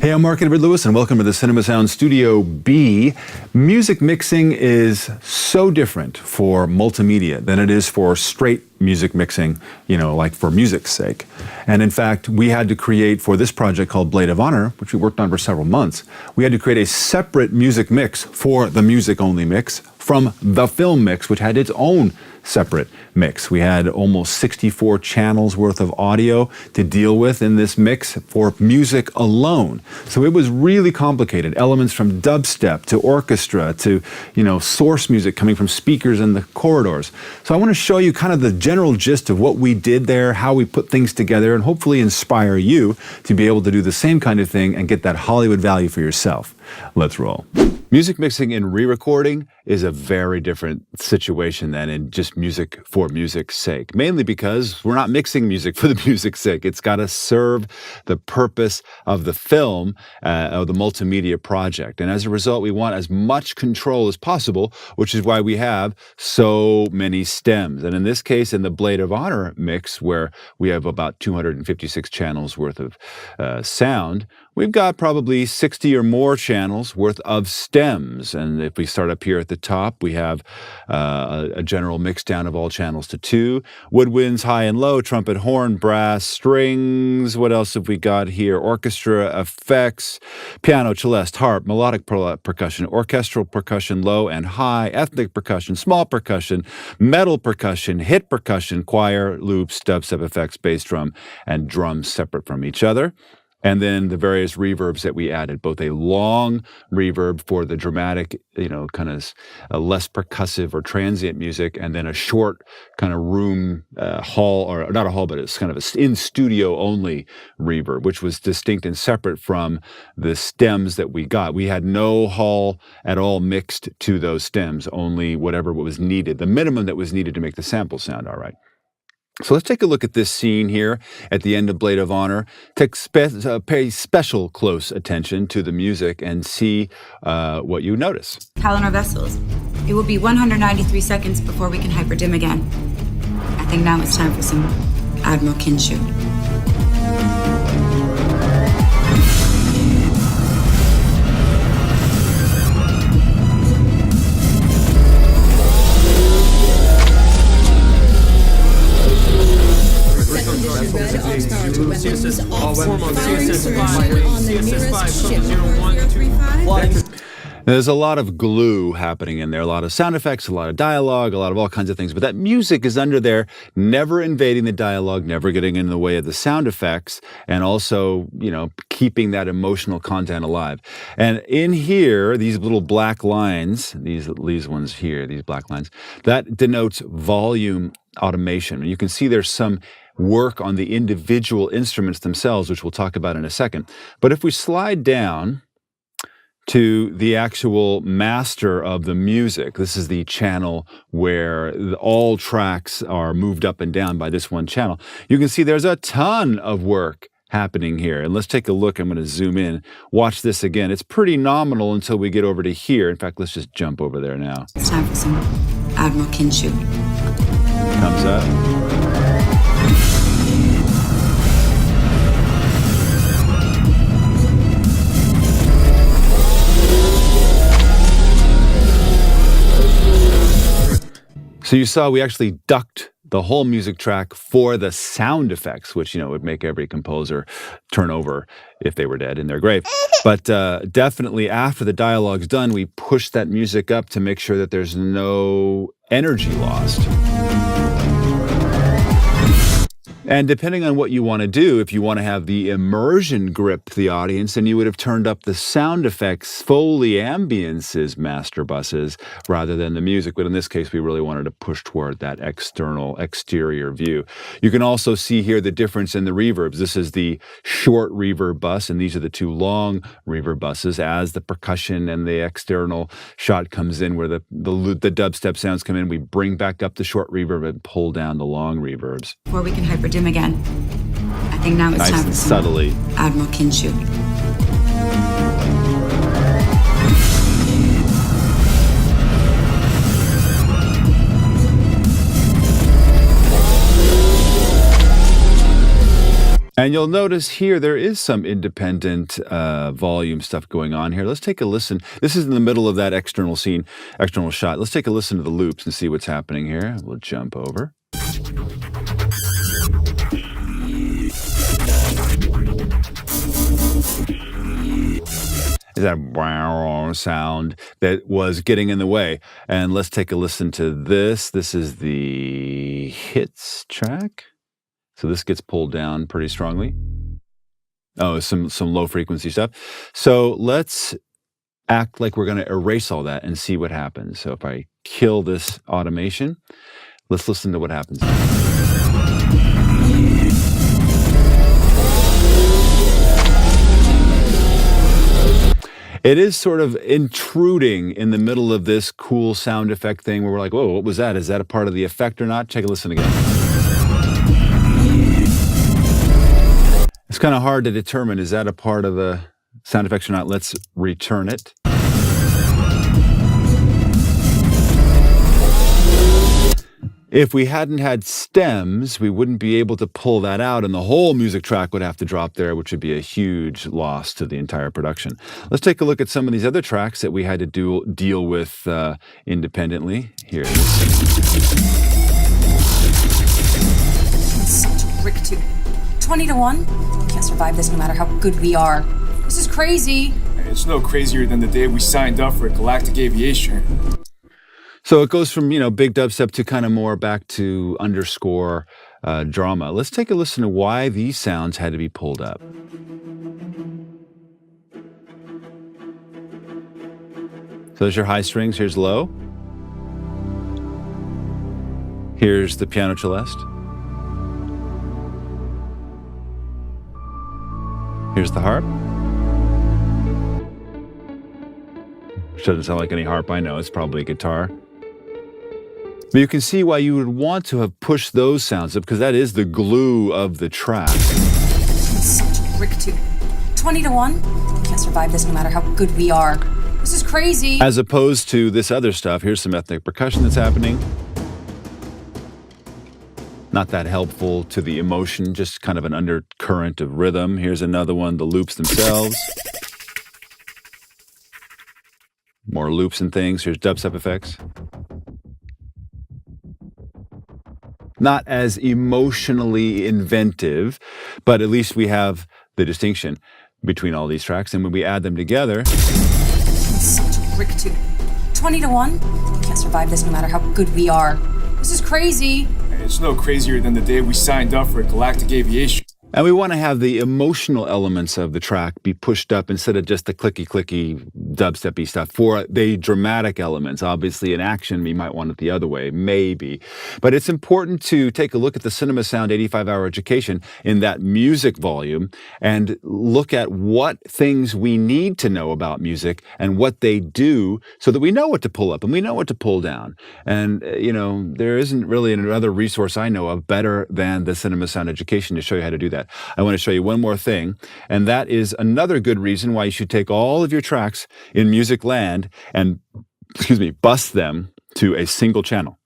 Hey, I'm Mark Edward Lewis, and welcome to the Cinema Sound Studio B. Music mixing is so different for multimedia than it is for straight music mixing, like for music's sake. And in fact, we had to create, for this project called Blade of Honor, which we worked on for several months, we had to create a separate music mix for the music-only mix from the film mix, which had its own separate mix. We had almost 64 channels worth of audio to deal with in this mix for music alone. So it was really complicated. Elements from dubstep to orchestra to, source music coming from speakers in the corridors. So I want to show you kind of the general gist of what we did there, how we put things together, and hopefully inspire you to be able to do the same kind of thing and get that Hollywood value for yourself. Let's roll. Music mixing and re-recording is a very different situation than in just music for music's sake, mainly because we're not mixing music for the music's sake. It's got to serve the purpose of the film, of the multimedia project. And as a result, we want as much control as possible, which is why we have so many stems. And in this case, in the Blade of Honor mix, where we have about 256 channels worth of sound, we've got probably 60 or more channels worth of stems. And if we start up here at the top, we have a general mix down of all channels to 2. Woodwinds, high and low, trumpet, horn, brass, strings. What else have we got here? Orchestra, effects, piano, celeste, harp, melodic percussion, orchestral percussion, low and high, ethnic percussion, small percussion, metal percussion, hit percussion, choir, loops, dubstep effects, bass drum, and drums separate from each other. And then the various reverbs that we added, both a long reverb for the dramatic, kind of less percussive or transient music, and then a short kind of room hall, or not a hall, but it's kind of a in-studio only reverb, which was distinct and separate from the stems that we got. We had no hall at all mixed to those stems, only whatever was needed, the minimum that was needed to make the sample sound all right. So let's take a look at this scene here at the end of Blade of Honor. Pay special close attention to the music and see what you notice. Calendar vessels. It will be 193 seconds before we can hyperdim again. I think now it's time for some Admiral Kinshu. There's a lot of glue happening in there, a lot of sound effects, a lot of dialogue, a lot of all kinds of things. But that music is under there, never invading the dialogue, never getting in the way of the sound effects, and also, keeping that emotional content alive. And in here, these little black lines, these ones here, these black lines, that denotes volume automation. And you can see there's some work on the individual instruments themselves, which we'll talk about in a second. But if we slide down to the actual master of the music, this is the channel where all tracks are moved up and down by this one channel, you can see there's a ton of work happening here. And let's take a look. I'm going to zoom in. Watch this again. It's pretty nominal until we get over to here. In fact, let's just jump over there now. It's time for some Admiral Kinshu. Comes up. So you saw we actually ducked the whole music track for the sound effects, which, would make every composer turn over if they were dead in their grave. But definitely after the dialogue's done, we push that music up to make sure that there's no energy lost. And depending on what you want to do, if you want to have the immersion grip the audience, then you would have turned up the sound effects, Foley ambiences, master buses, rather than the music. But in this case, we really wanted to push toward that exterior view. You can also see here the difference in the reverbs. This is the short reverb bus, and these are the two long reverb buses. As the percussion and the external shot comes in, where the dubstep sounds come in, we bring back up the short reverb and pull down the long reverbs. Before we can hyperdim again. I think now it's nice time for and some subtly. Admiral Kinshu. And you'll notice here there is some independent volume stuff going on here. Let's take a listen. This is in the middle of that external scene, external shot. Let's take a listen to the loops and see what's happening here. We'll jump over. Is that wow sound that was getting in the way. And let's take a listen to this. This is the hits track. So this gets pulled down pretty strongly. Oh, some low frequency stuff. So let's act like we're going to erase all that and see what happens. So if I kill this automation, let's listen to what happens. It is sort of intruding in the middle of this cool sound effect thing where we're like, whoa, what was that? Is that a part of the effect or not? Take a listen again. It's kind of hard to determine, is that a part of the sound effects or not? Let's return it. If we hadn't had stems, we wouldn't be able to pull that out, and the whole music track would have to drop there, which would be a huge loss to the entire production. Let's take a look at some of these other tracks that we had to deal with independently. Here it is. Such a brick too. 20 to 1? Can't survive this no matter how good we are. This is crazy. It's no crazier than the day we signed up for Galactic Aviation. So it goes from, big dubstep to kind of more back to underscore drama. Let's take a listen to why these sounds had to be pulled up. So there's your high strings, here's low. Here's the piano celeste. Here's the harp. Which doesn't sound like any harp, I know, it's probably a guitar. But you can see why you would want to have pushed those sounds up, because that is the glue of the track. Such a brick too. 20 to 1? Can't survive this no matter how good we are. This is crazy. As opposed to this other stuff. Here's some ethnic percussion that's happening. Not that helpful to the emotion, just kind of an undercurrent of rhythm. Here's another one, the loops themselves. More loops and things. Here's dubstep effects. Not as emotionally inventive, but at least we have the distinction between all these tracks. And when we add them together... Such a brick too. 20 to 1? Can't survive this no matter how good we are. This is crazy. It's no crazier than the day we signed up for Galactic Aviation. And we want to have the emotional elements of the track be pushed up instead of just the clicky dubstep-y stuff. For the dramatic elements, obviously in action, we might want it the other way, maybe. But it's important to take a look at the Cinema Sound 85-hour education in that music volume and look at what things we need to know about music and what they do so that we know what to pull up and we know what to pull down. And, there isn't really another resource I know of better than the Cinema Sound education to show you how to do that. I want to show you one more thing, and that is another good reason why you should take all of your tracks in Music Land and, bus them to a single channel.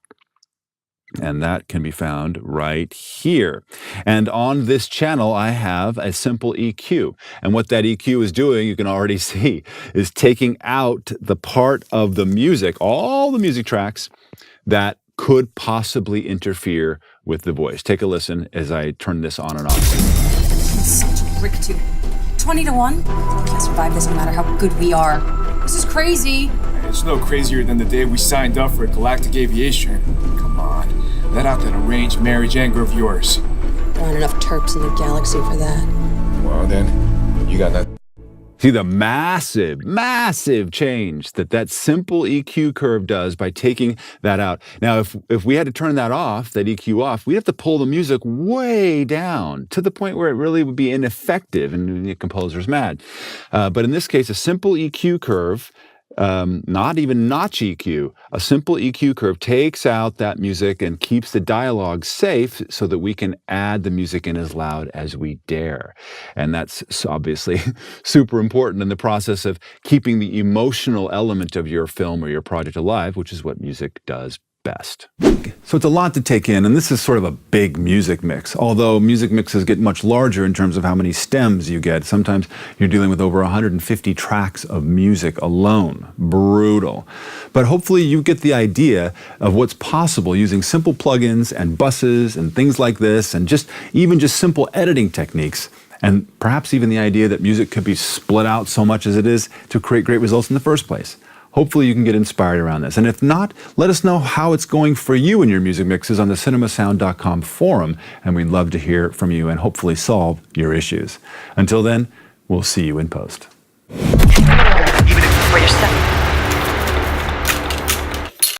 And that can be found right here. And on this channel, I have a simple EQ. And what that EQ is doing, you can already see, is taking out the part of the music, all the music tracks that could possibly interfere with the voice. Take a listen as I turn this on and off. Such a brick too. 20 to 1? Can't survive this no matter how good we are. This is crazy. It's no crazier than the day we signed up for Galactic Aviation. Come on, let out that arranged marriage anger of yours. There aren't enough Terps in the galaxy for that. Well then, you got that. See the massive change that simple EQ curve does by taking that out. Now, if we had to turn that off, that EQ off, we'd have to pull the music way down to the point where it really would be ineffective and the composer's mad. But in this case, a simple EQ curve, not even notch EQ, a simple EQ curve takes out that music and keeps the dialogue safe so that we can add the music in as loud as we dare. And that's obviously super important in the process of keeping the emotional element of your film or your project alive, which is what music does best. So it's a lot to take in, and this is sort of a big music mix. Although music mixes get much larger in terms of how many stems you get. Sometimes you're dealing with over 150 tracks of music alone. Brutal. But hopefully you get the idea of what's possible using simple plugins and buses and things like this, and even just simple editing techniques. And perhaps even the idea that music could be split out so much as it is to create great results in the first place. Hopefully you can get inspired around this. And if not, let us know how it's going for you in your music mixes on the cinemasound.com forum, and we'd love to hear from you and hopefully solve your issues. Until then, we'll see you in post. Even if for yourself.